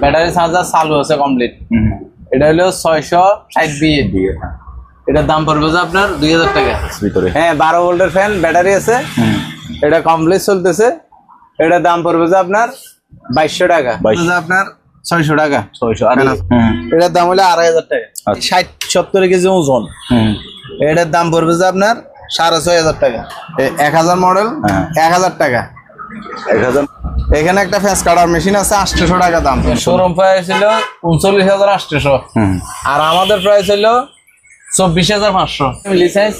Battery charger চালু আছে complete. এটা হলো 660 বিএ। এটার দাম পড়বে যে আপনার 2000 টাকা ভিতরে। হ্যাঁ 12 ভোল্টের ফ্যান ব্যাটারি আছে, এটা কমপ্লিট চলতেছে। এটার দাম পড়বে যে আপনার 2200 টাকা, আপনার 600 টাকা 600। আর এটার দাম হলো 2500 টাকা। 60-70 কেজি ওজন। এটার দাম পড়বে যে আপনার 6500 টাকা। 1000 মডেল 1000 টাকা। 1000। এখানে একটা ফেস কাটার মেশিন আছে 800 টাকা দাম। শোরুম প্রাইস ছিল 39800, আর আমাদের প্রাইস হলো 24500। লিসেন্স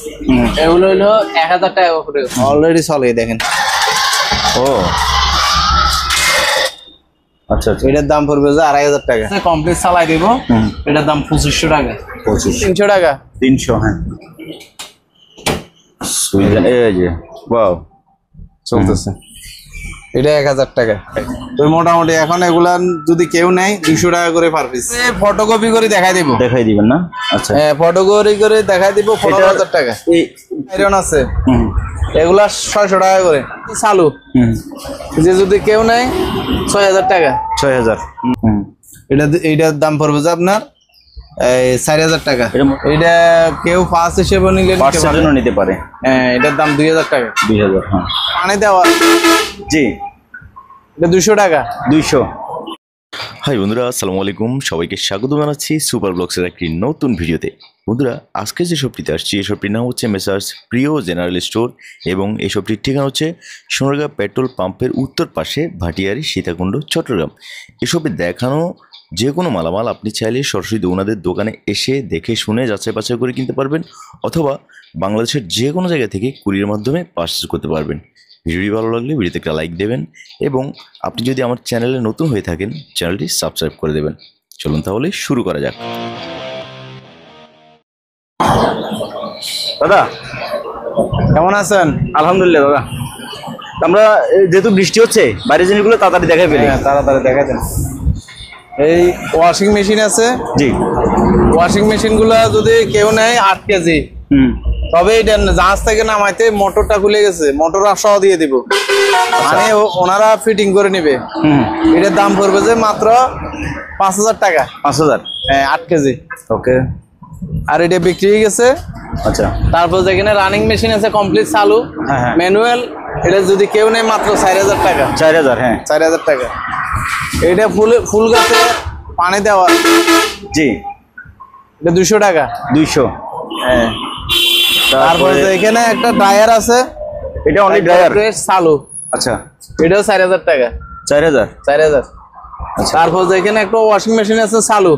এগুলো হলো 1000 টাকা করে অলরেডি চলে দেখেন। ও আচ্ছা আচ্ছা। এটার দাম পড়বে যে 2500 টাকা। কমপ্লিট চালাই দিব। এটার দাম 2500 টাকা। 300 টাকা 300। হ্যাঁ এই যে ওয়াও চলতেছে। এটা 1000 টাকা। তো মোটামুটি এখন এগুলা যদি কেউ নেয় 200 টাকা করে পার পিস। ফটোকপি করে দেখাই দিবেন না? আচ্ছা হ্যাঁ ফটোকপি করে দেখাই দিব। 15000 টাকা। এই আয়রন আছে এগুলা 600 টাকা করে চালু। যে যদি কেউ নেয় 6000 টাকা। 6000। এইটার দাম পড়বে যে আপনার 4000 টাকা। এটা কেউ পাঁচ হিসেবে নিতে পারে। হ্যাঁ এটার দাম 2000 টাকা। 2000। হ্যাঁ পানি দেওয়া জি এটা 200 টাকা। 200। হাই বন্ধুরা, আসসালামু আলাইকুম। সবাইকে স্বাগত জানাচ্ছি সুপার ব্লগসের একটি নতুন ভিডিওতে। বন্ধুরা আজকে যে শপটিতে আসছি এই শপটির নাম হচ্ছে মেসার্স প্রিয় জেনারেল স্টোর, এবং এই শপটির ঠিকানা হচ্ছে সোনারগাঁ পেট্রোল পাম্পের উত্তর পাশে ভাটিয়ারি সীতাকুণ্ড চট্টগ্রাম। এসবে দেখানো যে কোনো মালামাল আপনি চাইলে সরাসরি ওনাদের দোকানে এসে দেখে শুনে যাচাই বাছাই করে কিনতে পারবেন, অথবা বাংলাদেশের যে কোনো জায়গা থেকে কুরিয়ার মাধ্যমে পারচেজ করতে পারবেন। ভিডিওটি ভালো লাগলে ভিডিওতে একটা লাইক দেবেন, এবং আপনি যদি আমার চ্যানেলে নতুন হয়ে থাকেন চ্যানেলটি সাবস্ক্রাইব করে দেবেন। চলুন তাহলে শুরু করা যাক। দাদা কেমন আছেন? আলহামদুলিল্লাহ দাদা। আমরা যেহেতু বৃষ্টি হচ্ছে বাইরের জিনিসগুলো তাড়াতাড়ি দেখাই ফেলি। তাড়াতাড়ি দেখাই দেন। এই ওয়াশিং মেশিন আছে জি। ওয়াশিং মেশিন গুলা যদি কেউ নেয় 8 কেজি, তবে এটা জাহাজ থেকে নামাইতে মোটরটা খুলে গেছে, মোটর সহ দিয়ে দিব। মানে ওনারা ফিটিং করে নিবে। এটার দাম পড়বে যে মাত্র 5000 টাকা। 5000। হ্যাঁ 8 কেজি। ওকে। আর এটা বিক্রি হয়ে গেছে। আচ্ছা। তারপর যেখানে রানিং মেশিন আছে কমপ্লিট চালু ম্যানুয়াল, এটা যদি কেউ নেয় মাত্র 4000 টাকা। 4000। হ্যাঁ 4000 টাকা। এটা ফুল গাছে পানি দেওয়া জি, এটা 200 টাকা। 200। হ্যাঁ। তারপরে এখানে একটা ড্রায়ার আছে, এটা অনলি ড্রায়ার চালু। আচ্ছা এটাও 4000 টাকা। 4000। 4000। তারপর এখানে একটা ওয়াশিং মেশিন আছে চালু,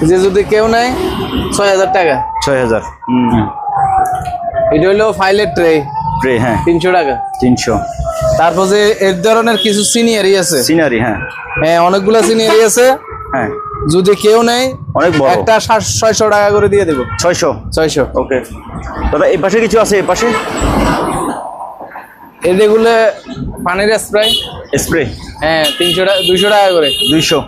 যে যদি কেউ নেয় 6000 টাকা। 6000। এটা হলো ফাইলের ট্রে। হ্যাঁ 300 টাকা। 300। তারপর যে এর ধরনের কিছু সিনিয়রি আছে। সিনিয়রি হ্যাঁ হ্যাঁ অনেকগুলো সিনিয়রি আছে। হ্যাঁ যদি কেউ নেয় অনেক বড় একটা 600 টাকা করে দিয়ে দেব। 600। ওকে দাদা। এই পাশে কিছু আছে? এই পাশে এগুলো পানির স্প্রে। হ্যাঁ 300 টাকা। 200 টাকা করে। 200।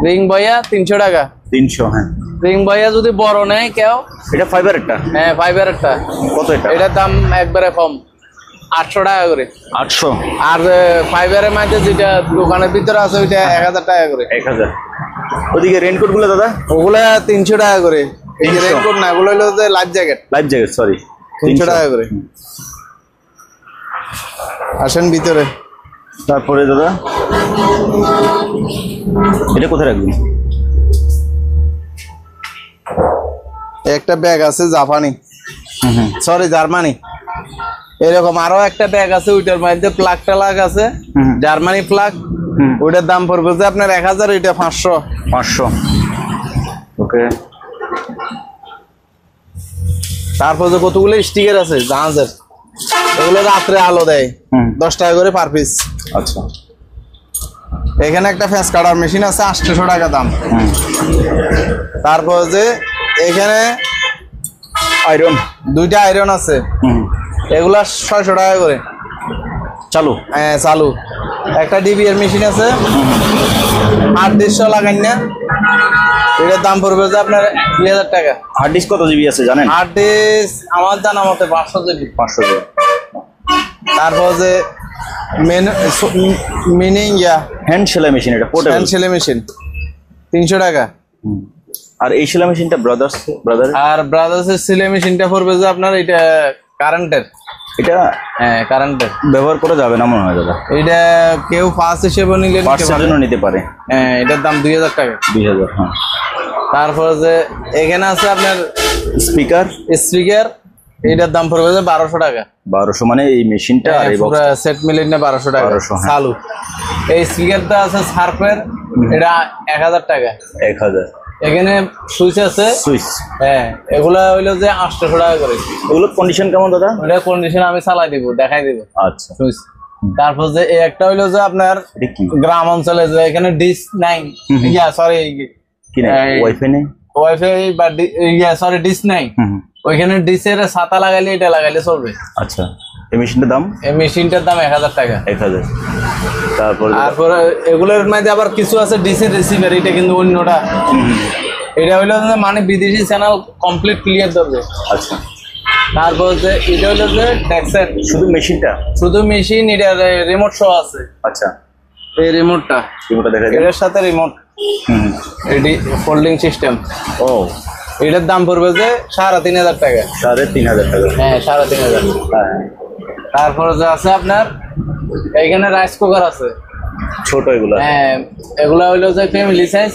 রিং বয়া 300 টাকা। 300। হ্যাঁ রিং বয়া যদি বড় নেয় কেউ, এটা ফাইবারেরটা। হ্যাঁ ফাইবারেরটা। কত এটা? এটার দাম একবারে কম 800 টাকা করে। 800। আর ফাইবারের মধ্যে যেটা দোকানের ভিতরে আছে ওইটা 1000 টাকা করে। 1000। ওদিকে রেইনকোট গুলো দাদা? ওগুলা 300 টাকা করে। এই যে রেইনকোট না, ওগুলো হলো যে life jacket. Life jacket sorry 300 টাকা করে। আসেন ভিতরে। তারপরে দাদা এটা কোথায় রাখবেন? একটা ব্যাগ আছে জাপানি, সরি জার্মানি। এরকম আরো একটা ব্যাগ আছে, ওইটার মধ্যে প্লাগ টালাগ আছে জার্মানি প্লাগ। ওইটার দাম পড়বে যে আপনার 1000, ওইটা 500। 500। ওকে। তারপর যে কতগুলো স্টিকার আছে জাহাজের, এগুলো রাত্রে আলো দেয় 10 টাকা করে পার পিস। আচ্ছা। এখানে একটা ফেস কাটার মেশিন আছে 800 টাকা দাম। তারপর যে এখানে আয়রন, দুইটা আয়রন আছে, এগুলা 600 টাকা করে চালু। হ্যাঁ চালু। একটা ডিবিএর মেশিন আছে 8 ডিস্ক লাগাই না, এটার দাম পড়বে যে আপনার 2000 টাকা। হার্ড ডিস্ক কত জিবি আছে জানেন? হার্ড ডিস্ক আমার জানা মতে 500 জিবি। 500 জিবি। তারপর যে মিনি ইয়া হ্যান্ড সেলাই মেশিন, এটা পোর্টেবল হ্যান্ড সেলাই মেশিন 300 টাকা। আর এই সেলাই মেশিনটা ব্রাদার আর ব্রাদার্সের সেলাই মেশিনটা পড়বে যে আপনার এটা কারেন্টের, এটা হ্যাঁ কারেন্টের, ব্যবহার করা যাবে না মনে হয় দাদা? এটা কেউ পাঁচ হিসেবে নিলে পার্সের জন্য নিতে পারে। হ্যাঁ এটার দাম 2000 টাকা। 2000, হ্যাঁ। তারপরে যে এখানে আছে আপনার স্পিকার, এটার দাম পড়বে যে 1200 টাকা। 1200 মানে এই মেশিনটা আর এই বক্স সেট মিলে না 1200 টাকা 1200, হ্যাঁ। চালু। এই স্পিকারটা আছে সার্ফের, এটা 1000 টাকা। 1000। এখানে সুইচ আছে, সুইচ, হ্যাঁ এগুলা হইলো যে 800 টাকা করে। এগুলো কন্ডিশন কেমন দাদা? ওটা কন্ডিশন আমি চালাই দিব, দেখাই দিব। আচ্ছা, সুইচ। তারপর যে এই একটা হইলো যে আপনার গ্রাম অঞ্চলে যে এখানে ডিস নাই, ইয়া সরি কি নাই, ওয়াইফাই বা ইয়া সরি ডিস নাই, ওইখানে ডিসের ছাতা লাগাইলে এটা লাগাইলে চলবে। আচ্ছা, এই মেশিনটার দাম? এই মেশিনটার দাম 1000 টাকা। 1000। তারপরে এগুলোর মধ্যে আবার কিছু আছে ডিসের রিসিভার, এটা কিন্তু অন্যটা। এটা হইলো যে মানে বিদেশি চ্যানেল কমপ্লিট ক্লিয়ার ধরবে। আচ্ছা। তারপর যে এটা হইলো যে ট্যাক্সের শুধু মেশিনটা, শুধু মেশিন, এটা রিমোট সহ আছে। আচ্ছা, এই রিমোটটা দেখা যায়, এটার সাথে রিমোট, এটি ফোল্ডিং সিস্টেম। ও, এটার দাম পড়বে যে 3500 টাকা। 3500 টাকা, হ্যাঁ 3500। হ্যাঁ। তারপরে যে আছে আপনার এইখানে রাইস কুকার আছে ছোট, এগুলো হ্যাঁ এগুলা হইলো যে ফ্যামিলি সাইজ,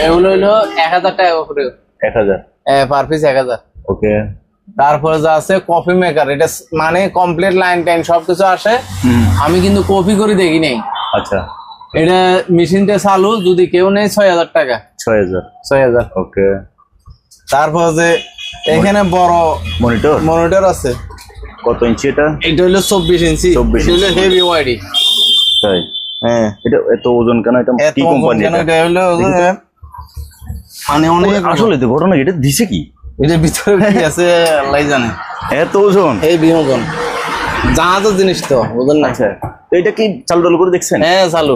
এগুলো হইলো 1000 টাকা করে। 1000, হ্যাঁ পার পিস 1000। ওকে। তারপরে যে আছে কফি মেকার, এটা মানে কমপ্লিট লাইন টাইন সবকিছু আসে। আমি কিন্তু কফি করে দেখি নাই। আচ্ছা, এটা মেশিনটা চালু, যদি কেউ নেই 6000 টাকা। 6000, ওকে। তারপর যে এখানে বড় মনিটর আছে। কত ইঞ্চি এটা? এটা হলো 24 ইঞ্চি। 24 হলো হেভি ওয়াইডি। তাই? হ্যাঁ। এটা এত ওজন কেন? এটা কি কোম্পানি? এটা হলো মানে অনেক, আসলে তো ঘটনা এটা দিছে কি, এটার ভিতরে কি আছে আল্লাহ জানে। এত ওজন, হেভি ওজন, জাহাজের জিনিস তো, বুঝলেন না? আচ্ছা, তো এটা কি চালু করে দেখছেন? হ্যাঁ চালু।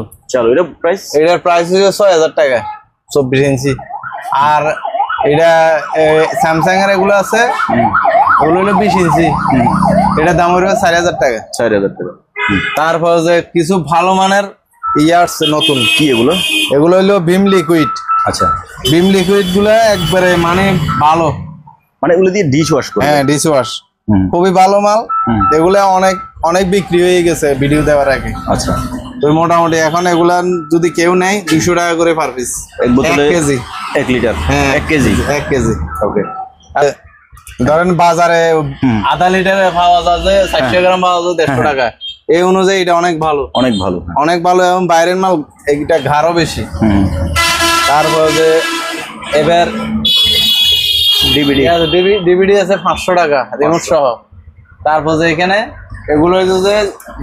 এটা প্রাইস? এটার প্রাইস হচ্ছে 6000 টাকা 24 ইঞ্চি। আর এটা স্যামসাং এর এগুলো আছে, ওগুলো হলো 20 ইঞ্চি। এটার দাম হলো 4000 টাকা। 4000 টাকা। তারপর যে কিছু ভালো মানের ইয়া আসছে নতুন। কি এগুলো? এগুলো হলো ভিম লিকুইড। আচ্ছা, ভিম লিকুইড গুলা একবারে মানে ভালো, মানে এগুলো দিয়ে ডিশ ওয়াশ করে? হ্যাঁ ডিশ ওয়াশ, খুবই ভালো মাল। এগুলা অনেক বিক্রি হয়ে গেছে ভিডিও দেওয়ার আগে। আচ্ছা, তো মোটামুটি এখন এগুলা যদি কেউ নেয় 200 টাকা করে পার পিস। এক বোতলে 1 কেজি, 1 লিটার, হ্যাঁ 1 কেজি। ওকে। ধরেন বাজারে আধা লিটারে পাওয়া যায় 400 গ্রাম পাওয়া যায় 150 টাকা। এই অনুযায়ী এটা অনেক ভালো, অনেক ভালো। এবং বাইরের মাল এটা ঘাড়ও বেশি। তারপর যে এবার ডিভিডি আছে 500 টাকা রিমোট সহ। তারপর যে এখানে এগুলো যে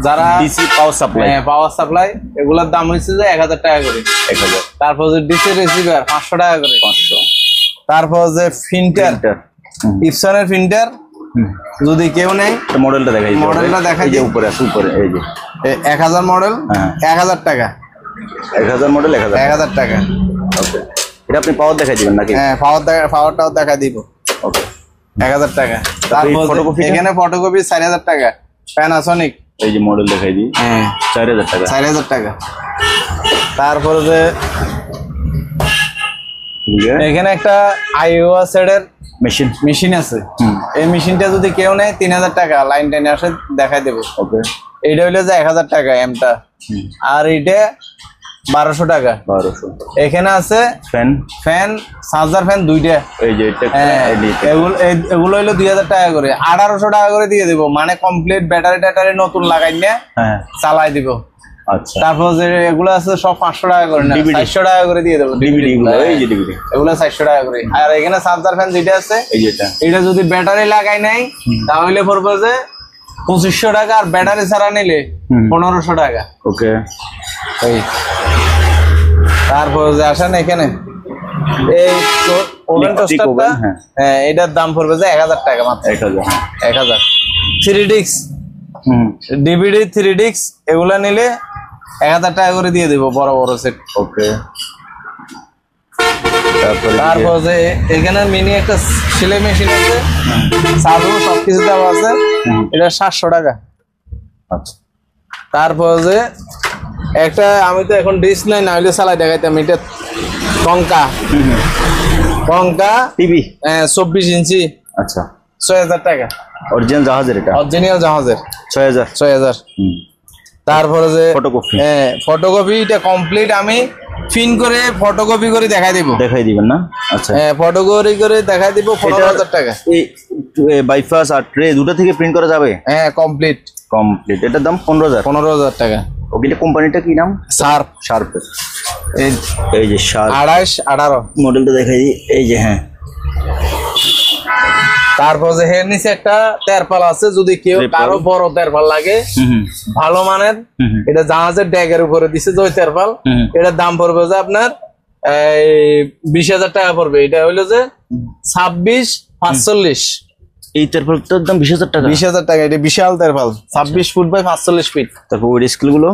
যারা পাওয়ার সাপ্লাই, এগুলোর দাম হচ্ছে যে 1000 টাকা করে। 1000। তারপর যে ডিসি রিসিভার 500 টাকা করে। 500। তারপর যে ফিল্টার, ইপসনের ফিল্টার, যদি কেউ নেই মডেলটা দেখাই, যে উপরে আছে, উপরে এই যে 1000 মডেল, 1000 টাকা। 1000 মডেল 1000 টাকা। ওকে, এটা আপনি পাওয়ার দেখাই দিবেন নাকি? হ্যাঁ পাওয়ারটাও দেখাই দিব। ওকে, 1000 টাকা। তারপর এখানে ফটোকপি 4000 টাকা, প্যানাসোনিক। এই যে মডেল দেখাই দিই, হ্যাঁ 4000 টাকা। 4000 টাকা। তারপরে যে এখানে একটা iOS এর মেশিন আছে। এই মেশিনটা যদি কেউ নেয় 3000 টাকা, লাইন টাইনে আসে দেখাই দেবো। ওকে, এইটা হইলে যে 1000 টাকা এমটা। আর এইটা 1200 টাকা। 1200। এখানে আছে ফ্যান চার্জার ফ্যান দুইটা। এই যে এগুলো হইলো 2000 টাকা করে। 1800 টাকা করে দিয়ে দিব, মানে কমপ্লিট ব্যাটারি নতুন লাগাই না চালাই দিব। আচ্ছা, তারপর যে এগুলো আছে সব 500 টাকা করে, না 400 টাকা করে দিয়ে দেবো। এগুলো 400 টাকা করে। আর এখানে চার্জার ফ্যান যেটা আছে, এটা যদি ব্যাটারি লাগাই নাই তাহলে পড়বে যে 2500 টাকা। আর ব্যাটারি ছাড়া নিলে 1500 টাকা। ওকে। তারপর যে আসেন এখানে এই ওভেন টোস্টারটা, হ্যাঁ এটার দাম পড়বে যে 1000 টাকা মাত্র। 1000। 3 ডিস্ক ডিভিডি, 3 ডিস্ক এগুলা নিলে 1000 টাকা করে দিয়ে দিব, বড় বড় সেট। ওকে। তারপর যে এখানে মিনি একটা সেলাই মেশিন আছে, চালু সবকিছু দেওয়া আছে, এটা 700 টাকা। আচ্ছা। তারপর যে একটা, আমি তো এখন ডিস নাই, না হলে চালাই দেখাইতাম, এটা কঙ্কা টিভি 24 ইঞ্চি, আচ্ছা 6000 টাকা। অরিজিনাল জাহাজের, এটা অরিজিনাল জাহাজের 6000। তারপরে যে ফটোকপি, ফটোকপি এটা কমপ্লিট আমি ফিন করে ফটোকপি করে দেখাই দিবেন না? আচ্ছা, ফটোকপি করে দেখাই দিব 15000 টাকা। এই বাইপাস আর ট্রে দুটো থেকে প্রিন্ট করা যাবে? কমপ্লিট। এটার দাম 15000 টাকা। ওকে, কোম্পানিটা কি নাম? শার্প। এই যে শার্প 28-18 মডেলটা দেখাই দিই। এই যে, হ্যাঁ। তারপর যে এর নিচে একটা তেরপাল আছে, যদি কেউ কারো বড় তেরপাল লাগে ভালো মানের, এটা জাহাজের ড্যাগের উপরে দিছে যে তেরপাল, এটার দাম পড়বে যে আপনার 20000 টাকা পড়বে। এটা হইলো যে 26-45। এই তেরপালটার দাম 20000 টাকা। 20000 টাকা। এটা বিশাল তেরপাল, 26 ফুট বাই 45 ফিট। তারপর ওয়েট স্কেল গুলো,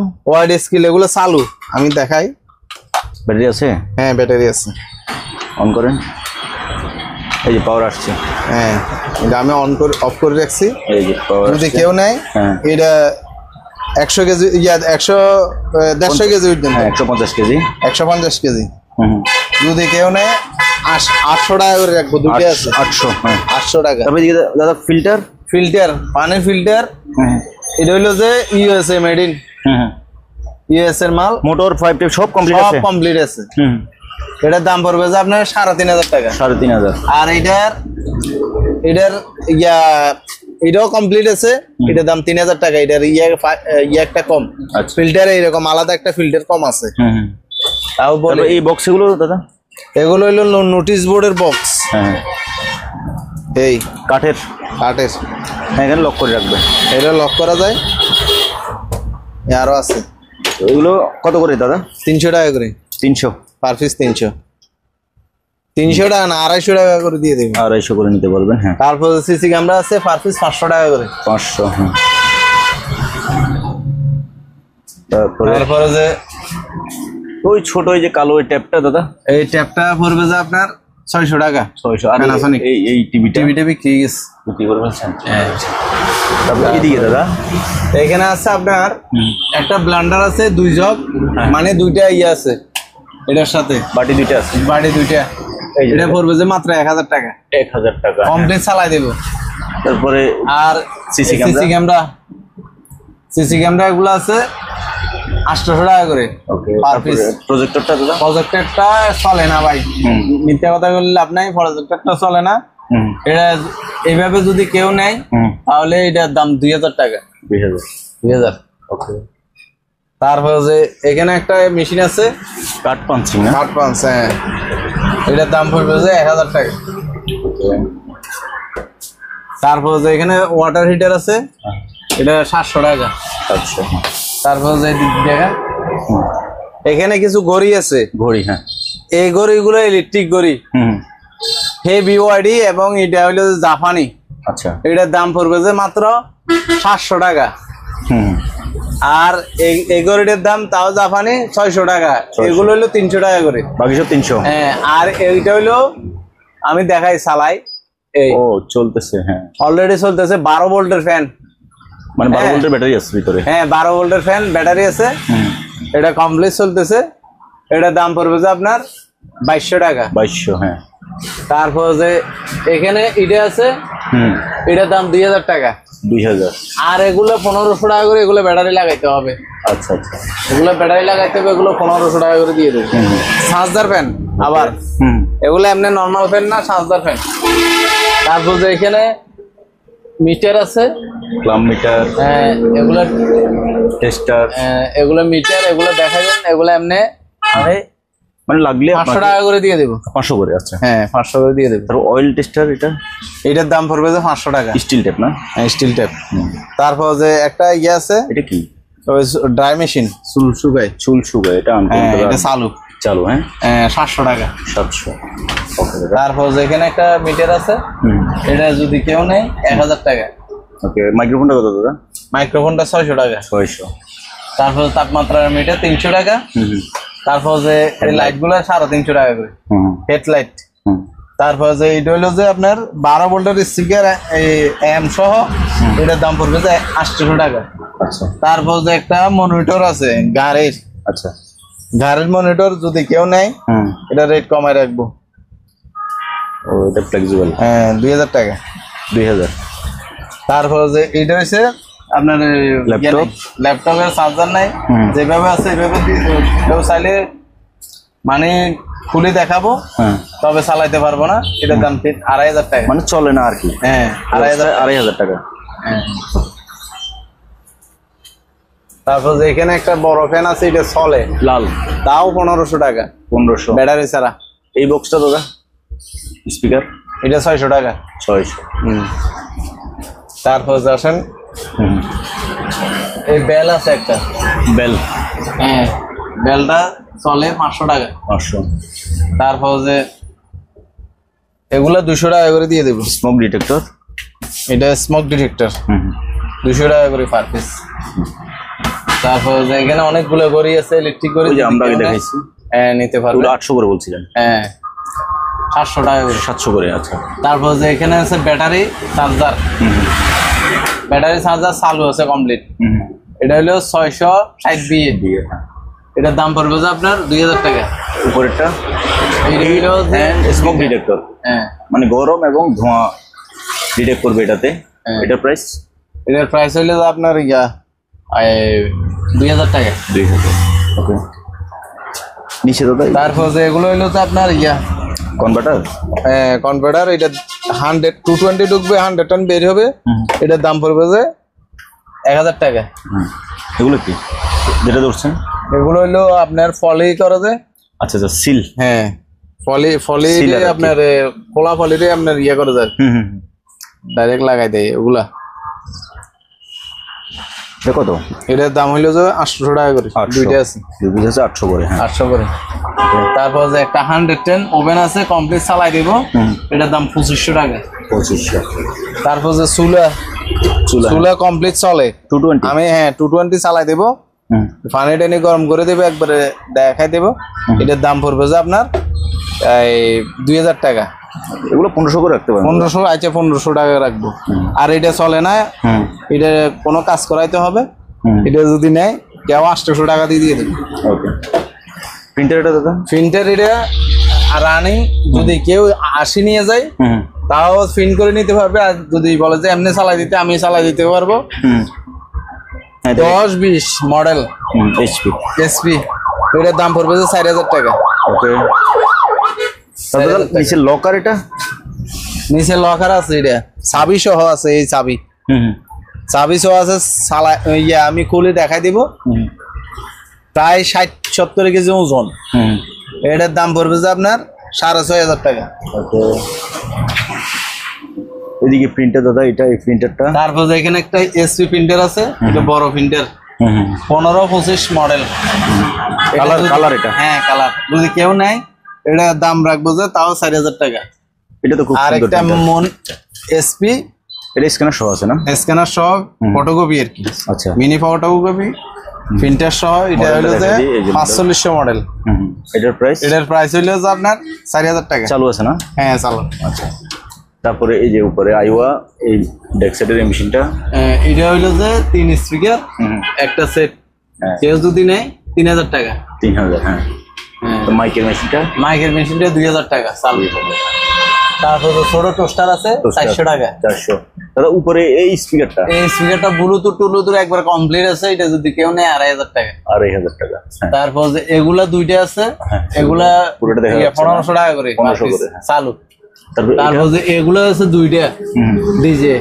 এগুলো চালু, আমি দেখাই। ব্যাটারি আছে? হ্যাঁ, ব্যাটারি আছে। অন করেন। এই যে পাওয়ার আসছে। হ্যাঁ, এটা আমি অফ করে রাখছি। এই যে পাওয়ার, যদি কেউ নেয় এটা 100 কেজি, 150 কেজি উঠবেন। 150 কেজি। 150 কেজি। যদি কেউ নেয় 800 টাকা করে রাখবো। দুটো আছে 800। 800 টাকা। তবে দাদা ফিল্টার, পানির ফিল্টার, এটা হইলো যে ইউএসএ মেড ইন, ইউএস এর মাল। মোটর 5 টেপ সব কমপ্লিট আছে। এটার দাম পড়বে যে আপনার 3500 টাকা। 3500। আর এটার এটাও কমপ্লিট আছে, এটার দাম 3000 টাকা। এটার একটা কম, ফিল্টারে এরকম আলাদা একটা ফিল্টার কম আছে। তাও বলে এই বক্স গুলো দাদা, এগুলো হইলো নোটিশ বোর্ডের বক্স। এই কাঠের। এখানে লক করে রাখবে, এটা লক করা যায়। আরো আছে। এগুলো কত করে দাদা? 300 টাকা করে। 300 পার পিস। 300 টাকা না, 250 টাকা করে দিয়ে দেবেন। 250 করে নিতে বলবেন। হ্যাঁ। তারপর সিসি ক্যামেরা আছে, পার পিস 500 টাকা করে। 500। তারপরে যে ওই ছোট ওই যে কালো ওই ট্যাপটা দাদা, এই ট্যাপটা পড়বে যে আপনার 600 টাকা। 600। আর এই টিভিটা বিক্রি গেছে, বিক্রি করে ফেলছেন? হ্যাঁ। তারপর এইদিকে দাদা এখানে আছে আপনার একটা ব্লান্ডার আছে, 2 জগ, মানে 2টা আছে এটার সাথে। বাটি 2টা আছে। এটা পড়বে যে মাত্র 1000 টাকা। 1000 টাকা কমপ্লিট চালাই দেব। তারপরে আর সিসি ক্যামেরা এগুলো আছে 800 টাকা করে। Per piece. প্রজেক্টরটা দাদা? প্রজেক্টরটা চলে না ভাই, মিথ্যা কথা বললে লাভ নাই, প্রজেক্টরটা চলে না। এটা এইভাবে যদি কেউ নেয় তাহলে এটার দাম 2000 টাকা। 2000। ওকে। তারপর যে এখানে একটা মেশিন আছে, কাট পাঞ্চিং না? কাট পাঞ্চ, হ্যাঁ। এটার দাম পড়বে যে 1000 টাকা। তারপর যে এখানে ওয়াটার হিটার আছে, এটা 700 টাকা। আচ্ছা। তারপর যে দেখা এখানে কিছু ঘড়ি আছে। হ্যাঁ। এই ঘড়িগুলো ইলেকট্রিক ঘড়ি, হেভি ওয়াইডি, এবং এটা হলো জাপানি। আচ্ছা। এটার দাম পড়বে যে মাত্র 700 টাকা। আর এই ঘড়িটার দাম তাও জাপানি 600 টাকা। এগুলো হলো 300 টাকা করে। বাকি সব 300। হ্যাঁ। আর এইটা হলো আমি দেখাই চালাই, এই চলতেছে। হ্যাঁ, অলরেডি চলতেছে। 12 ভোল্টের ফ্যান, মানে 12 ভোল্টের ব্যাটারি আছে ভিতরে। হ্যাঁ, 12 ভোল্টের ফ্যান, ব্যাটারি আছে। এটা কমপ্লিট চলতেছে। এটার দাম পড়বে যে আপনার 2200 টাকা। 2200। হ্যাঁ। তারপর যে এখানে এটা আছে, এটার দাম 2000 টাকা। 2000। আর এগুলো 1500 টাকা করে। এগুলো ব্যাটারি লাগাইতে হবে। আচ্ছা। এগুলো ব্যাটারি লাগাইতে হবে, এগুলো 1500 টাকা করে দিয়ে দেবে। চার্জার ফ্যান আবার, এগুলো এমনি নর্মাল ফ্যান না, চার্জার ফ্যান। তারপর যে এখানে মিটার আছে, প্লাম মিটার, এগুলো টেস্টার, এগুলো মিটার, এগুলো দেখা যান। এগুলো এমনি আমি মানে লাগলে 500 টাকা করে দিয়ে দেবো। 500 করে? আচ্ছা। হ্যাঁ, 500 করে দিয়ে দেবো। তারপর অয়েল টেস্টার, এটার দাম পড়বে যে 500 টাকা। স্টিল টেপ না? হ্যাঁ, স্টিল টেপ। তারপর যে একটা আছে, এটা কি? ড্রাই মেশিন, চুল শুকায়। এটা চালু। হ্যাঁ। 700 টাকা। 700। তারপর যেখানে একটা মিটার আছে, এটা যদি কেউ নেয় 1000 টাকা। ওকে। মাইক্রোফোনটা কত দাদা? মাইক্রোফোনটা 600 টাকা। 600। তারপর তাপমাত্রার মিটার 300 টাকা। তারপর যে এই লাইট গুলো 350 টাকা করে, হেডলাইট। তারপর যে এটা হলো যে আপনার 12 ভোল্টের স্পিকার এম সহ, এটার দাম পড়বে যে 800 টাকা। আচ্ছা, তারপর যে একটা মনিটর আছে গাড়ির, আচ্ছা, গাড়ির মনিটর যদি কেউ নেয় এটা রেট কমায় রাখবো। ও এটা ফ্লেক্সিবল, হ্যাঁ 2000 টাকা। 2000। তারপর যে এটা হচ্ছে আপনার ল্যাপটপের চার্জার নাই, যেভাবে আছে এভাবে কেউ চাইলে মানে খুলে দেখাবো, তবে চালাইতে পারবো না। এটার দাম 2500 টাকা, মানে চলে না আর কি। হ্যাঁ 2500 টাকা। হ্যাঁ। তারপর যে এখানে একটা বড় ফ্যান আছে, এটা চলে লাল, তাও 1500 টাকা, 1500 ব্যাটারি ছাড়া। এই বক্সটা দাদা স্পিকার, এটা 600 টাকা। 600। তারপর যে আসেন এই বেল আছে একটা, বেল, হ্যাঁ বেলটা চলে 500 টাকা। 500। তারপর যে এগুলা 200 টাকা করে দিয়ে দেবো। স্মোক ডিটেক্টর, এটা স্মোক ডিটেক্টর 200 টাকা করে পার পিস। তারপর যে এখানে অনেকগুলো গড়ি আছে ইলেকট্রিক গড়ি, যে আমরা আগে দেখাইছি, হ্যাঁ নিতে পারবে। 800 করে বলছিলেন, হ্যাঁ 700 টাকা করে। 700 করে। আচ্ছা, তারপর যে এখানে আছে ব্যাটারি চার্জার, ব্যাটারি চার্জার চালু আছে কমপ্লিট। এটা হলো 660 বিএ, এটার দাম পড়বে যে আপনার 2000 টাকা। উপরেরটা এটা হলো যে স্মোক ডিটেক্টর, হ্যাঁ মানে গরম এবং ধোঁয়া ডিটেক্ট করবে এটাতে। এটার প্রাইস, এটার প্রাইস হইলে যে আপনার 2000 টাকা। 2000। ওকে, নিচে দাদা তারপর যে এগুলো হইলো তো আপনার কনভার্টার, হ্যাঁ কনভার্টার। এটা 220 ঢুকবে, 110 বের হবে। এটার দাম পড়বে যে 1000 টাকা। এগুলো কি যেটা ধরছেন? এগুলো হইলো আপনার ফলি করা যায়। আচ্ছা আচ্ছা, সিল, হ্যাঁ ফলি আপনার খোলা ফলিতে আপনার করে যায়, ডাইরেক্ট লাগাই দেয় ওগুলা। কত? এটার দাম হইলো যে 800 টাকা করে, দুইটা আছে। 800 করে, হ্যাঁ 800 করে। তারপর যে একটা 110 ওভেন আছে, কমপ্লিট চালাই দিব, এটার দাম 2500 টাকা। 2500। তারপর যে চুলা কমপ্লিট চলে 220, আমি 220 চালাই দেবো, পানি টানি গরম করে দেবো, একবারে দেখাই দেবো। এটার দাম পড়বে যে আপনার 2000 টাকা। এগুলো 1500 করে রাখতে পারেন। 1500, আচ্ছা 1500 টাকা রাখবো। আর এটা চলে না, এটা কোনো কাজ করাইতে হবে। এটা যদি নেয় কেউ 800 টাকা দিয়ে দেবে। ওকে, প্রিন্টার এটা দাদা? প্রিন্টার এটা রানিং, যদি কেউ 80 নিয়ে যায় তাও প্রিন্ট করে নিতে পারবে। আর যদি বলে যে এমনি চালাই দিতে, আমি চালাই দিতে পারবো। 10-20 মডেল এসপি, এটার দাম পড়বে যে 4000 টাকা। ওকে, নিচে লকার, এটা নিচে লকার আছে, এটা চাবি সহ আছে। এই চাবি সহ আছে। আমি খুলে দেখাই দিব। প্রায় 60-70 কেজি ওজন। এটার দাম পড়বে যে আপনার 6500 টাকা। এদিকে প্রিন্টার দাদা, এটা এই প্রিন্টারটা। তারপর এখানে একটা এসপি প্রিন্টার আছে, এটা বড় প্রিন্টার 15-25 মডেল। কালার এটা, হ্যাঁ কালার। যদি কেউ নেয় এটা দাম রাখবো যে তাও 4000 টাকা। এটা তো খুব সুন্দর। আর একটা এসপি, এটা স্ক্যানার সহ আছে না? স্ক্যানার সহ ফটোকপি আর কি। আচ্ছা, মিনি ফটোকপি প্রিন্টার সহ। এটা হলো যে 4500 মডেল। এটার প্রাইস হইলো যে আপনার 4000 টাকা। চালু আছে না? হ্যাঁ চালু। আচ্ছা, তারপরে এই যে উপরে আইওয়া এই ডেক্সাইডের এই মেশিনটা, এটা হইলো যে 3 স্পিকার একটা সেট। কেউ যদি নেয় 3000 টাকা। 3000, হ্যাঁ। তো মাইকের মেশিনটা 2000 টাকা চালু হবে। তারপর ছোট টোস্টার আছে 400 টাকা। 400 দাদা। উপরে এই স্পিকারটা ব্লুটুথ একবার কমপ্লিট আছে। এটা যদি কেউ নেয় 2500 টাকা। 2500 টাকা। তারপর যে এগুলা দুইটা আছে, এগুলা 1500 টাকা করে চালু। তারপর যে এগুলা আছে দুইটা ডিজে,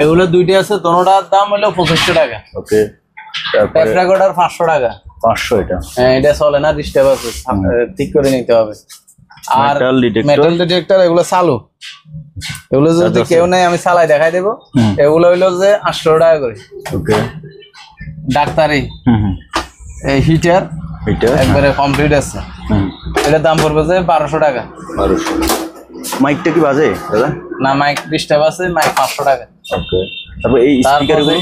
এগুলা দুইটা আছে, দোনোটার দাম হলো 2500 টাকা। ওকে, ট্যাপ রেকর্ডার 500 টাকা। 500 এটা? হ্যাঁ, এটা চলে না, ডিস্টার্ব আছে, ঠিক করে নিতে হবে। আর মেটাল ডিটেক্টর এগুলো চালু, এগুলো যদি কেউ নেয় আমি চালাই দেখাই দেবো। এগুলো হইলো যে 800 টাকা করে। ওকে, ডাক্তারি এই হিটার একবারে কমপ্লিট আছে। এটার দাম পড়বে যে 1200 টাকা। 1200। মাইকটা কি বাজে দাদা? না, মাইক ডিস্টার্ব আছে, মাইক 500 টাকা। ওকে, তারপর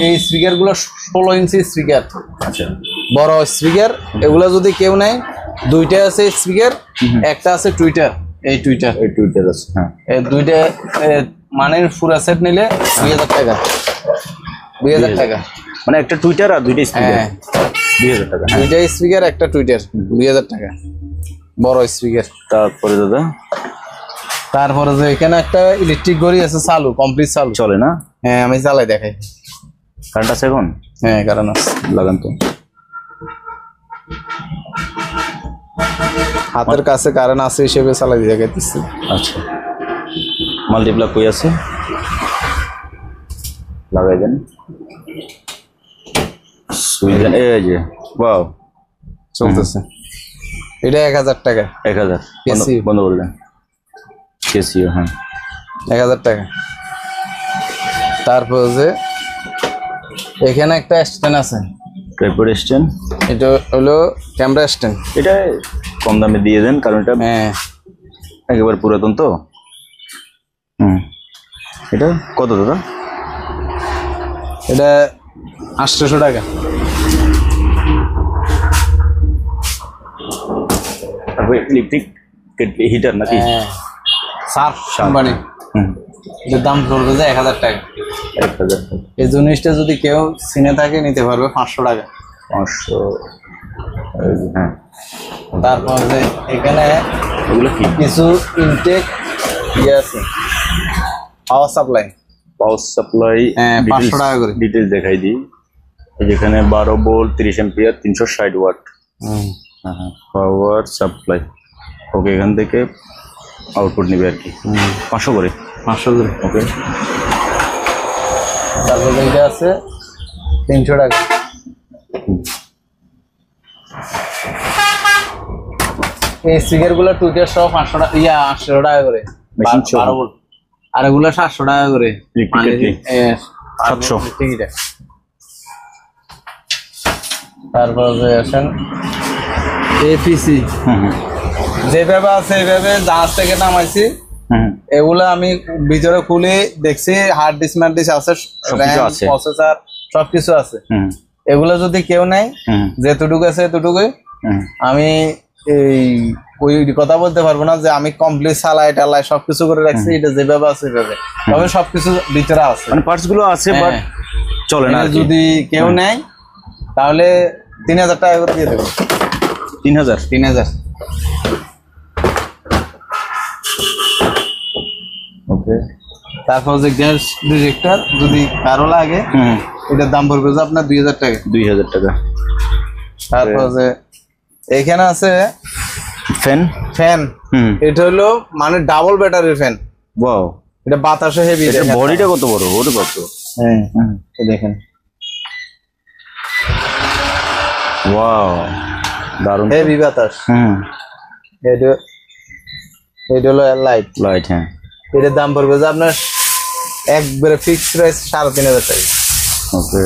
এই স্পিকার গুলো 16 ইঞ্চি স্পিকার। আচ্ছা, বড় স্পিকার। এগুলো যদি কেউ নেয়, দুইটা আছে স্পিকার, একটা আছে টুইটার। এই টুইটার আছে। হ্যাঁ, এই দুইটা মানে পুরা সেট নিলে 2000 টাকা। 2000 টাকা মানে একটা টুইটার আর দুইটা স্পিকার। হ্যাঁ 2000 টাকা। হ্যাঁ। দুইটা স্পিকার একটা টুইটার 2000 টাকা বড় স্পিকার। তারপরে দাদা তারপরে যে এখানে একটা ইলেকট্রিক ঘড়ি আছে, চালু কমপ্লিট চালু। চলে না? হ্যাঁ আমি চালাই দেখাই। কারেন্ট আছে এখন? হ্যাঁ কারণ আছে, লাগান তো। হাতের কাছে কারেন্ট আছে হিসেবে চালাই দিয়ে দেখাইতেছি। আচ্ছা, মাল্টিপ্লাগ কই আছে? লাগাই দেন, সুইচ দেন। এই যে ওয়াও চলতেছে। এটা 1000 টাকা। 1000 কেসিও। বন্ধ করলেন? কেসিও। হ্যাঁ 1000 টাকা। তারপর যে এখানে একটা স্ট্যান্ড আছে, ট্রাইপড স্ট্যান্ড। এটা হলো ক্যামেরা স্ট্যান্ড। এটা কম দামে দিয়ে দেন, কারণ এটা হ্যাঁ একেবারে পুরাতন তো। এটা কত দাদা? এটা 800 টাকা। তারপরে ইলেকট্রিক হিটার নাকি? হ্যাঁ সার্ফ কোম্পানি। এটার দাম পড়বে যে 1000 টাকা। 1000 টাকা। এই জিনিসটা যদি কেউ চিনে থাকে নিতে পারবে 500 টাকা। 500। হ্যাঁ। তারপর যে এখানে এগুলো কি? কিছু ইনটেক ইয়ে আছে, পাওয়ার সাপ্লাই। Power supply. হ্যাঁ 500 টাকা করে। ডিটেলস দেখাই দিই। যেখানে 12 ভোল্ট 30 অ্যাম্পিয়ার 360 ওয়াট। হ্যাঁ, পাওয়ার সাপ্লাই। ওকে, এখান থেকে আউটপুট নেবে আর কি। 500 করে। 500 করে। ওকে। তারপর এটা আছে 300 টাকা। এই স্পিকার গুলো টুইটার সহ 500 টাকা, 800 টাকা করে। মেশিন সহ। 12 ভোল্ট। আর এগুলো 700 টাকা করে। 700। তারপর যে আসেন এপিসি, যেভাবে আছে এইভাবে জাহাজ থেকে নামাইছি। এগুলো আমি ভিতরে খুলে দেখছি, হার্ড ডিস্ক ম্যাড ডিস্ক আছে, প্রসেসর সবকিছু আছে। এগুলো যদি কেউ নেয়, যেটুকু আছে এতটুকুই। আমি এই ওই কথা বলতে পারবো না যে আমি কমপ্লিট চালাই টালাই সবকিছু করে রাখছি। এটা যেভাবে আছে সেভাবে, তবে সবকিছু ভিতরে আছে, মানে পার্টস গুলো আছে, বাট চলে না। যদি কেউ নেয় তাহলে 3000 টাকা করে দিয়ে দেবো। 3000। ওকে। তারপর যে গ্যাস ডিরেক্টর যদি কারো লাগে, এটার দাম পড়বে যে আপনার 2000 টাকা। 2000 টাকা। তারপর যে এখানে আছে ফ্যান। এটা হলো মানে ডাবল ব্যাটারির ফ্যান। ওয়াও, এটা বাতাসে হেভি। এটা বডিটা কত বড়? ওটা কত? হ্যাঁ দেখেন। ওয়াও, দারুণ হেভি বাতাস। এটা হলো লাইট। হ্যাঁ। এটার দাম পড়বে যে আপনার একবারে ফিক্সড প্রাইস 3500 টাকা। ওকে।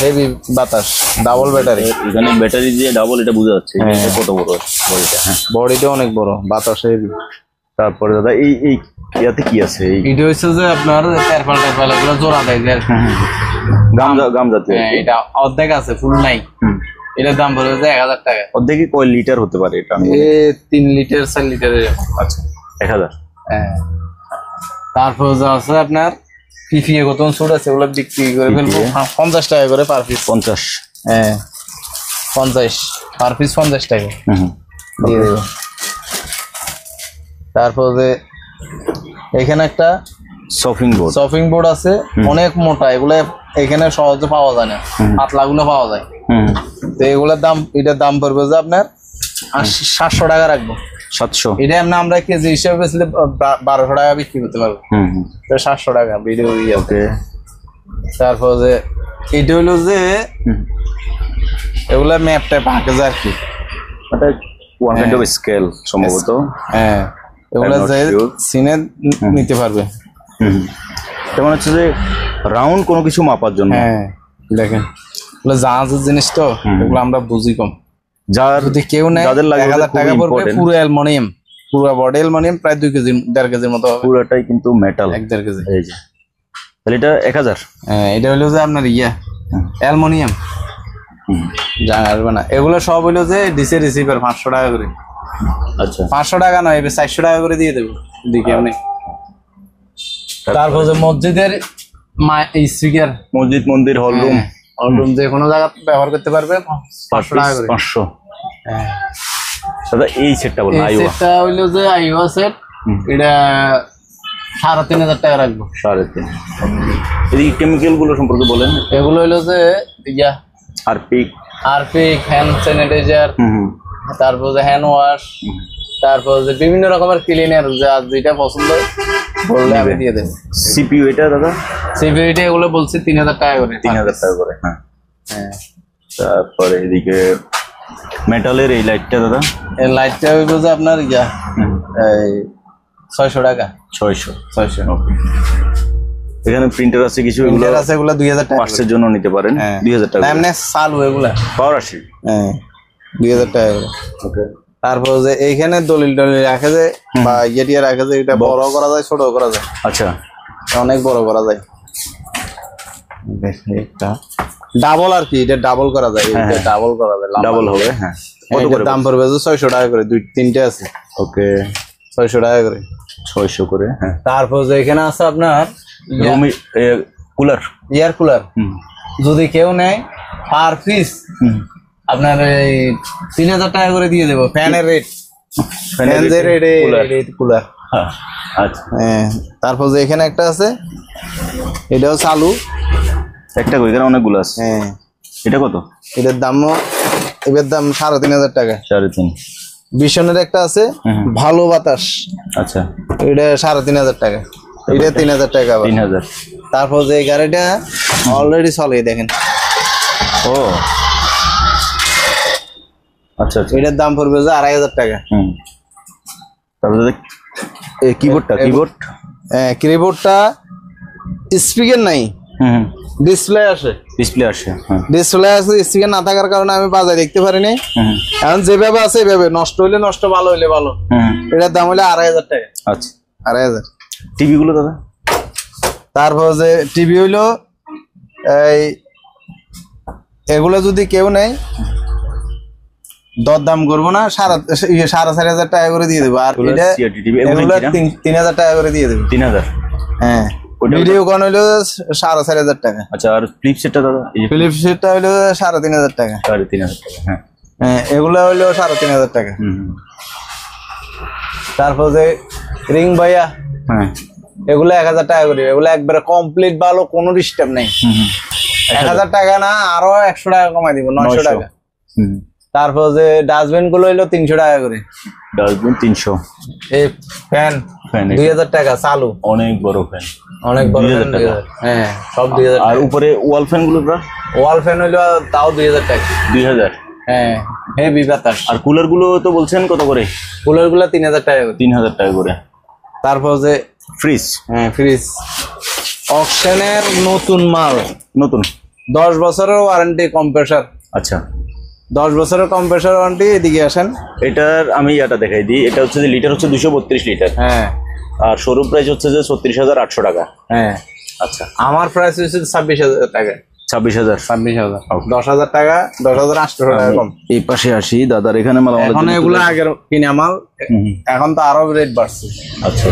হেভি বাতাস, ডাবল ব্যাটারি। এখানে ব্যাটারি দিয়ে ডাবল, এটা বোঝা যাচ্ছে। এটা কত বড় বডিটা? হ্যাঁ, বডিটা অনেক বড়, বাতাস হেভি। তারপরে দাদা এই ইয়াতে কি আছে? এটা হচ্ছে যে আপনার তেরপাল এগুলো জোড়া দেয় যে গাম জাতীয়। এটা অর্ধেক আছে, ফুল নাই। এটার দাম পড়বে যে 1000 টাকা। অর্ধেক কয় লিটার হতে পারে এটা? 3 লিটার 4 লিটারের। আচ্ছা, 1000। হ্যাঁ। তারপর যা আছে আপনার পিপিএ কত ছোট আছে, ওগুলো বিক্রি করে ফেলবো 50 টাকা করে পার পিস। 50? হ্যাঁ 50 পার পিস, 50 টাকা দিয়ে দেবো। তারপর যে এখানে একটা শপিং বোর্ড আছে, অনেক মোটা। এগুলো এখানে সহজে পাওয়া যায় না, পাতলা গুলো পাওয়া যায়। তো এগুলোর দাম, এটার দাম পড়বে যে আপনার 700 টাকা রাখবো। 700? এটা আমরা কেজি হিসেবে বেচলে 1200 টাকা বিক্রি করতে পারবো। 700 টাকা ভিডিও। ওকে। তারপর যে এটা হলো যে এগুলা ম্যাপ টাইপ আঁকে যায় আর কি, এটা ওয়ান কাইন্ড অফ স্কেল সম্ভবত। হ্যাঁ, এগুলা যে সিনে নিতে পারবে। তেমন হচ্ছে যে রাউন্ড কোনো কিছু মাপার জন্য। হ্যাঁ দেখেন, এগুলো জাহাজের জিনিস তো, এগুলো আমরা বুঝি কম। যার যদি কেউ নেয় 1000 টাকা পড়বে। পুরো অ্যালুমিনিয়াম, পুরো বডি অ্যালুমিনিয়াম, প্রায় 2 কেজি 1.5 কেজির মতো হবে। পুরোটাই কিন্তু মেটাল, 1.5 কেজি। এই যে তাহলে এটা 1000। হ্যাঁ, এটা হলো যে আপনার অ্যালুমিনিয়াম। জানা আসবে না, এগুলো সব হইলো যে ডিসি রিসিভার 500 টাকা করে। আচ্ছা 500 টাকা নয়, 400 টাকা করে দিয়ে দেবো দিকে আপনি। তারপর যে মসজিদের স্পিকার, মসজিদ, মন্দির, হল রুম, হল রুম যে কোনো জায়গা ব্যবহার করতে পারবেন, 500 টাকা করে। 500। হ্যাঁ দাদা এই সেটটা বলুন। এই সেটটা হইলো যে আইওয়া সেট, এটা 3500 টাকা রাখবো। 3.5। এদিকে কেমিক্যাল গুলো সম্পর্কে বলেন। এগুলো হইলো যে ইয়া হারপিক, হ্যান্ড স্যানিটাইজার, তারপর যে হ্যান্ড ওয়াশ, তারপর যে বিভিন্ন রকমের ক্লিনার, যা যেটা পছন্দ বললে আমি দিয়ে দেবো। সিপিইউ এটা দাদা? সিপিইউ এটা এগুলো বলছি 3000 টাকা করে। 3000 টাকা করে। হ্যাঁ হ্যাঁ। তারপরে এদিকে মেটালের এই লাইটটা দাদা? এই লাইটটা হইব যে আপনার ইয়া এই 600 টাকা। 600। ওকে। এখানে প্রিন্টার আছে কিছু, প্রিন্টার আছে, এগুলো 2000 টাকা পার্টসের জন্য নিতে পারেন। 2000 টাকা এমনি চালু এগুলা পাওয়ার আসে। হ্যাঁ 2000 টাকা করে। ওকে। তারপর যে এইখানে দলিল রাখে যে বা ইয়ে রাখে যে, এটা বড় করা যায়, ছোট করা যায়। আচ্ছা, অনেক বড় করা যায়। এটা ডাবল আর কি, এটা ডাবল করা যায়, এটা ডাবল করা যায়, ডাবল হবে। হ্যাঁ কত করে দাম পড়বে? 600 টাকা করে, তিনটে আছে। ওকে 600 টাকা করে। 600 করে। হ্যাঁ। তারপর যে এখানে আছে আপনার কুলার, এয়ার কুলার, যদি কেউ নেয় পার পিস আপনার এই 3000 টাকা করে দিয়ে দেবো। ফ্যানের রেট, ফ্যানের রেট কুলার। আচ্ছা। হ্যাঁ। তারপর যে এখানে একটা আছে, এটাও চালু। একটা এখানে অনেকগুলো আছে। হ্যাঁ। এটা কত? এটার দামও, এটার দাম 3500 টাকা। 3.5। বিশনের একটা আছে ভালো বাতাস। আচ্ছা, এটা 3500 টাকা। এটা 3000 টাকা। 3000। তারপর যে গাড়িটা অলরেডি চলে দেখেন। ও আচ্ছা আচ্ছা। এটার দাম পড়বে যে 2500 টাকা। তারপরে কিবোর্ডটা, হ্যাঁ কিবোর্ডটা স্পিকার নাই, ডিসপ্লে আসে। ডিসপ্লে আসে। ডিসপ্লে আছে, স্পিকার না থাকার কারণে আমি বাজারে দেখতে পারিনি। এখন যেভাবে আছে এইভাবে, নষ্ট হইলে নষ্ট, ভালো হইলে ভালো। এটার দাম হইলে 2500 টাকা। আচ্ছা 2500। টিভি গুলো দাদা? তারপর যে টিভি হইলো এই, এগুলো যদি কেউ নেয় দরদাম করবো না, 4500 টাকা করে দিয়ে দেবো। আর এটা এগুলো 3000 টাকা করে দিয়ে দেবো। 3000। হ্যাঁ। ভিডিও কন হইলো 4500 টাকা। আচ্ছা, আর ফ্লিপ সেটটা দাদা? ফ্লিপ সেটটা হইলো 3500 টাকা। 3500 টাকা। হ্যাঁ হ্যাঁ, এগুলো হইলো 3500 টাকা। তারপর যে রিং ভাইয়া, হ্যাঁ এগুলো 1000 টাকা করে। এগুলো একবারে কমপ্লিট ভালো, কোনো ডিস্টার্ব নেই। 1000 টাকা না, আরো 100 টাকা কমাই দিব, 900 টাকা। তারপর যে ডাস্টবিন গুলো হইলো 300 টাকা করে। ডাস্টবিন 300। এই ফ্যান 2000 টাকা চালু। অনেক বড় ফ্যান, অনেক বড় ফ্যান। হ্যাঁ সব 2000। আর উপরে ওয়াল ফ্যান গুলো? ওয়াল ফ্যান হইলো তাও 2000 টাকা। 2000। হ্যাঁ হেভি বাতাস। আর কুলার গুলো তো বলছেন কত করে? কুলার গুলো 3000 টাকা করে। 3000 টাকা করে। তারপর যে ফ্রিজ? হ্যাঁ ফ্রিজ অকশনের নতুন মাল, নতুন 10 বছরের ওয়ারেন্টি কম্প্রেসার। আচ্ছা 10 বছরের কম্প্রেসার ওয়ারেন্টি। এদিকে আসেন, এটার আমি ইয়াটা দেখাই দিই। এটা হচ্ছে যে লিটার হচ্ছে 232 লিটার। হ্যাঁ। আর শোরুম প্রাইস হচ্ছে যে 36800 টাকা। হ্যাঁ আচ্ছা, আমার প্রাইস হচ্ছে 26000 টাকা। 26000। 26000। 10000 টাকা, 10800 টাকা কম। এই পাশে আসি দাদার এখানে মাল। এখন এগুলো আগের কিনা মাল, এখন তো আরো রেট বাড়ছে। আচ্ছা,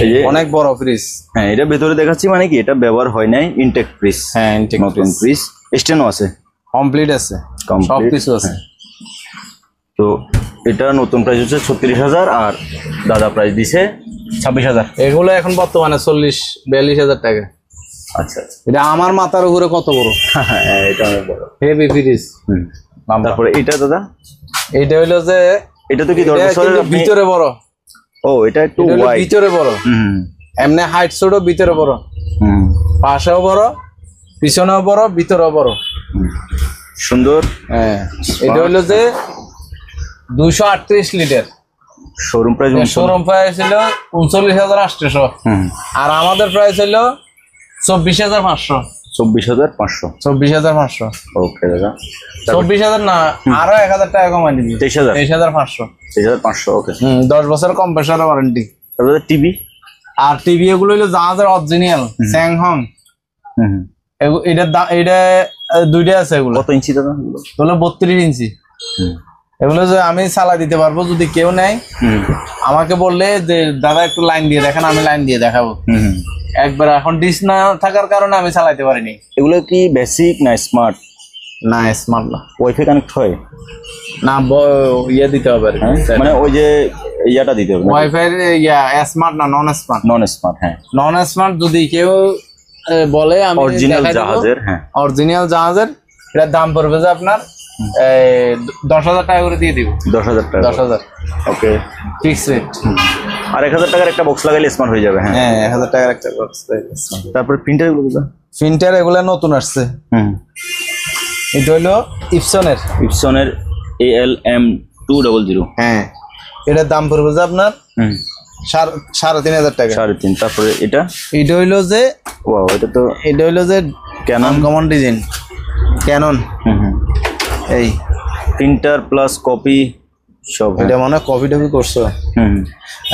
এই যে অনেক বড় ফ্রিজ। হ্যাঁ, এটা ভেতরে দেখাচ্ছি, মানে কি এটা ব্যবহার হয় নাই, ইনটেক ফ্রিজ। হ্যাঁ ইনটেক নতুন ফ্রিজ, স্টেনও আছে, কমপ্লিট আছে, সব কিছু আছে। তো এটা নতুন প্রাইস হচ্ছে 36000, আর দাদা প্রাইস দিছে 26000। এগুলো এখন বর্তমানে 40-42 টাকা। আচ্ছা, এটা আমার মাথার উপরে কত বড়। হ্যাঁ এটা অনেক বড় হেভি ফ্রিজ। তারপরে এটা দাদা? এটা হইলো যে, এটা তো কি 10 বছরের ভিতরে বড়। ও এটা একটু ওয়াইড, ভিতরে বড়। এমনি হাইট ছোট, ভিতরে বড়। পাশেও বড়, পিছনেও বড়, ভিতরেও বড়। সুন্দর। হ্যাঁ, এটা হইলো যে 238 litre. Showroom price? Showroom price ছিল 39800। আর আমাদের প্রাইস হলো 24500। 24500। 24500। ওকে দাদা। 24000 না, আরো 1000 টাকা কমাই দিবি। 23000। 23500। 23500। ওকে। 10 বছর কম্প্রেসার ওয়ারেন্টি। তারপরে টিভি? আর টিভি এগুলো হলো জাহাজের অরিজিনাল স্যাংহং। এটা দুইটা আছে। এগুলো কত ইঞ্চি দাদা? হলো 32 ইঞ্চি। এগুলো যে আমি চালা দিতে পারবো, যদি কেউ নেয় আমাকে বললে যে দাদা একটু লাইন দিয়ে দেখেন, আমি লাইন দিয়ে দেখাবো। একবার এখন ডিস না থাকার কারণে আমি চালাইতে পারিনি। এগুলো কি বেসিক না স্মার্ট? না স্মার্ট না, ওয়াইফাই কানেক্ট হয় না, ইয়ে দিতে হবে আর কি। মানে ওই যে ইয়াটা দিতে হবে ওয়াইফাই স্মার্ট না, নন স্মার্ট। নন স্মার্ট, হ্যাঁ নন স্মার্ট যদি কেউ বলে আমি অরিজিনাল জাহাজের, হ্যাঁ অরিজিনাল জাহাজের, এটার দাম পড়বে যে আপনার 10,000 টাকা করে দিয়ে দিব। 10,000 টাকা? 10,000, ওকে, ফিক্স রেট। আর 1,000 টাকার একটা বক্স লাগাইলে স্মার্ট হয়ে যাবে। হ্যাঁ 1,000 টাকার একটা বক্স। তারপর প্রিন্টার গুলো, প্রিন্টার এগুলা নতুন আসছে। এটা হলো ইপসনের ALM200। হ্যাঁ, এটার দাম পড়বে যে আপনার 3,500 টাকা। 3.5। তারপরে এটা হইলো যে ওয়াও, এটা হইলো যে ক্যানন কমন ডিজাইন, ক্যানন। এই প্রিন্টার প্লাস কপি সব। এটা মনে হয় কপি টপি করছো।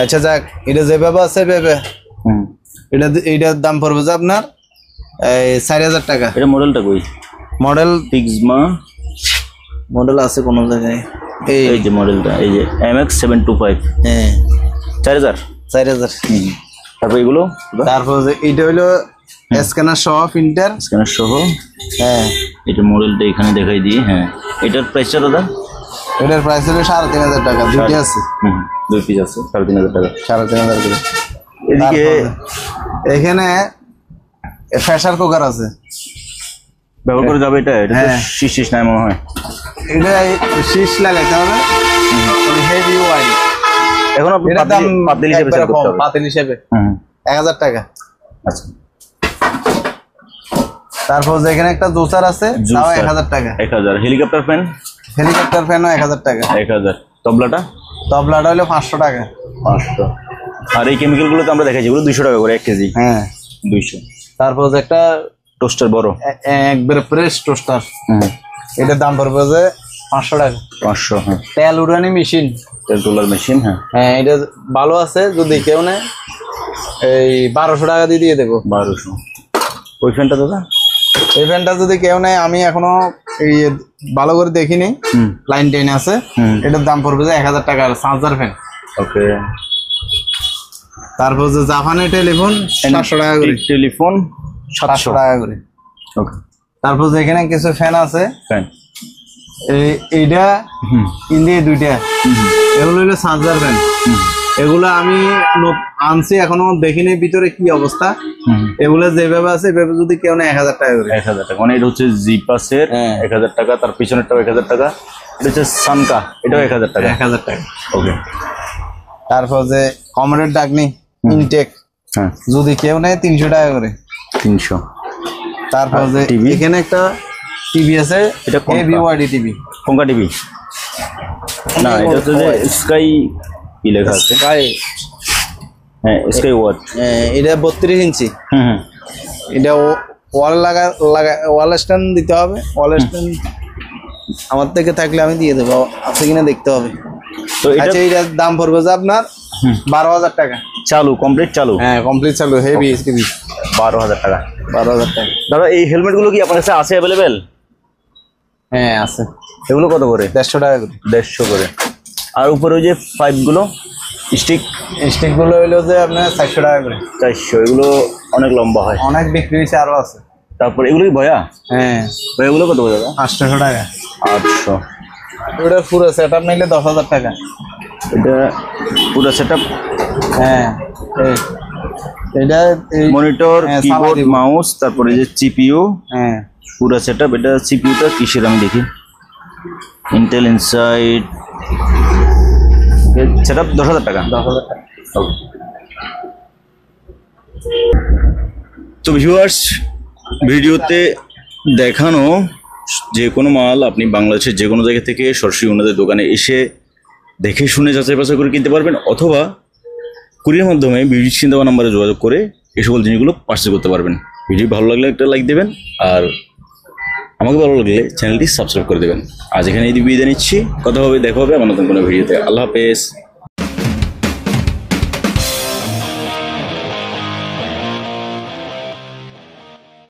আচ্ছা যাক, এটা যেভাবে আছে ভেবে এটার দাম পড়বে যে আপনার 4,000 টাকা। এটা মডেলটা কই? মডেল পিগমা মডেল আছে কোন জায়গায়? এই যে মডেলটা, এই যে MX725। হ্যাঁ 4,000। তারপর এগুলো, তারপর এটা হইলো স্ক্যানার সহ প্রিন্টার, স্ক্যানার সহ। হ্যাঁ এটা মডেলটা এখানে দেখাই দিই। হ্যাঁ, এটার প্রাইসটা দাদা? এটার প্রাইস হলো 3,500 টাকা। দুটি আছে, 2 পিস আছে, 3,500 টাকা। 3,500 করে। এদিকে এখানে প্রেসার কুকার আছে, ব্যবহার করে যাবে এটা। এটা শীষ নাই মনে হয়। এটা শীষ লাগাইতে হবে, হেভি ওয়াইড। এখন আপনি পাতিল হিসেবে সেল করতে হবে। পাতিল হিসেবে 1,000 টাকা। আচ্ছা, তারপর এখানে একটা জুসার আছে, তাও 1,000 টাকা। 1,000। হেলিকপ্টার ফ্যানও 1,000 টাকা। 1,000। তবলাটা হলো 500 টাকা। 500। আর এই কেমিক্যাল গুলো তো আমরা দেখাইছি, এগুলো 200 টাকা করে 1 কেজি। হ্যাঁ 200। তারপর একটা টোস্টার বড়, একবারে প্রেস টোস্টার, এটার দাম পড়বে যে 500 টাকা। 500। হ্যাঁ, তেল উড়ানি মেশিন, তেল তোলার মেশিন। হ্যাঁ, এটা ভালো আছে, যদি কেউ নেয় এই 1,200 টাকা দিয়ে দেবো। 1,200। ওই ফ্যানটা দাদা? এই ফ্যানটা যদি কেউ নেয়, আমি এখনো এই ভালো করে দেখিনি, লাইন টেন আছে, এটার দাম পড়বে যে 1,000 টাকা, চার্জার ফ্যান। ওকে। তারপর যে জাপানের টেলিফোন 700 টাকা করে। টেলিফোন 700 টাকা করে। ওকে। তারপর এখানে কিছু ফ্যান আছে, ফ্যান এইটা ইন্ডিয়া দুইটা, এগুলো হলো চার্জার ফ্যান। এগুলো আমি আনছি, এখনো দেখিনি ভিতরে কি অবস্থা। এগুলো যেভাবে আছে এভাবে যদি কেউ নেয় 1,000 টাকা করে। 1,000 টাকা। মানে এটা হচ্ছে জিপাসের 1,000 টাকা, তার পিছনেরটাও 1,000 টাকা। এটা হচ্ছে সানকা, এটাও 1,000 টাকা। 1,000 টাকা। ওকে। তারপর যে কমরেড ডাকনি ইনটেক, যদি কেউ নেয় 300 টাকা করে। 300। তারপর যে এখানে একটা টিভি আছে, এটা হেভিওয়াইডি টিভি। কোনকা টিভি? না, এটা হচ্ছে যে স্কাই কি লেখা আছে? স্কাই। হ্যাঁ, স্কাই ওয়াট। এটা 32 ইঞ্চি। এটা ওয়াল ওয়াল স্ট্যান্ড দিতে হবে। ওয়াল স্ট্যান্ড আমার থেকে থাকলে আমি দিয়ে দেবো, আছে কিনা দেখতে হবে। তো এটার দাম পড়বে যে আপনার 12,000 টাকা। চালু, কমপ্লিট চালু? হ্যাঁ কমপ্লিট চালু, হেভি টিভি। 12,000 টাকা। 12,000 টাকা। দাদা এই হেলমেট গুলো কি আপনার কাছে আছে অ্যাভেলেবেল? হ্যাঁ আছে। এগুলো কত করে? 150 টাকা করে। 150 করে। আর উপরে ওই যে পাইপ গুলো, স্টিক গুলো হইলো যে আপনার 400 টাকা করে। 400। এগুলো অনেক লম্বা হয়, অনেক বিক্রি হয়েছে, আরো আছে। তারপর এগুলো কি ভয়া? হ্যাঁ ভয়া গুলো কত করে দাদা? 800 টাকা। 800। ওটা পুরো সেটআপ নিলে 10,000 টাকা। এটা পুরো সেটআপ? হ্যাঁ, এটা মনিটর, কিবোর্ড, মাউস, তারপরে যে সিপিইউ। হ্যাঁ, পুরো সেটআপ। এটা সিপিইউটা কিসের আমি দেখি। Intel inside. সেটআপ 10,000 টাকা। 10,000 টাকা। তো ভিউয়ার্স, ভিডিওতে দেখানো যে কোনো মাল আপনি বাংলাদেশের যে কোনো জায়গা থেকে সরাসরি ওনাদের দোকানে এসে দেখে শুনে যাচাই বাছাই করে কিনতে পারবেন, অথবা কুরিয়ার মাধ্যমে ভিডিও স্ক্রিনে দেওয়া নাম্বারে যোগাযোগ করে এই সকল জিনিসগুলো পার্সেল করতে পারবেন। ভিডিও ভালো লাগলে একটা লাইক দেবেন, আর আমাকে ভালো লাগলে চ্যানেলটি সাবস্ক্রাইব করে দেবেন। আজ এখানে এই বিদায় নিচ্ছি, কথা হবে, দেখা হবে আমার নতুন কোনো ভিডিওতে। আল্লাহ হাফেজ।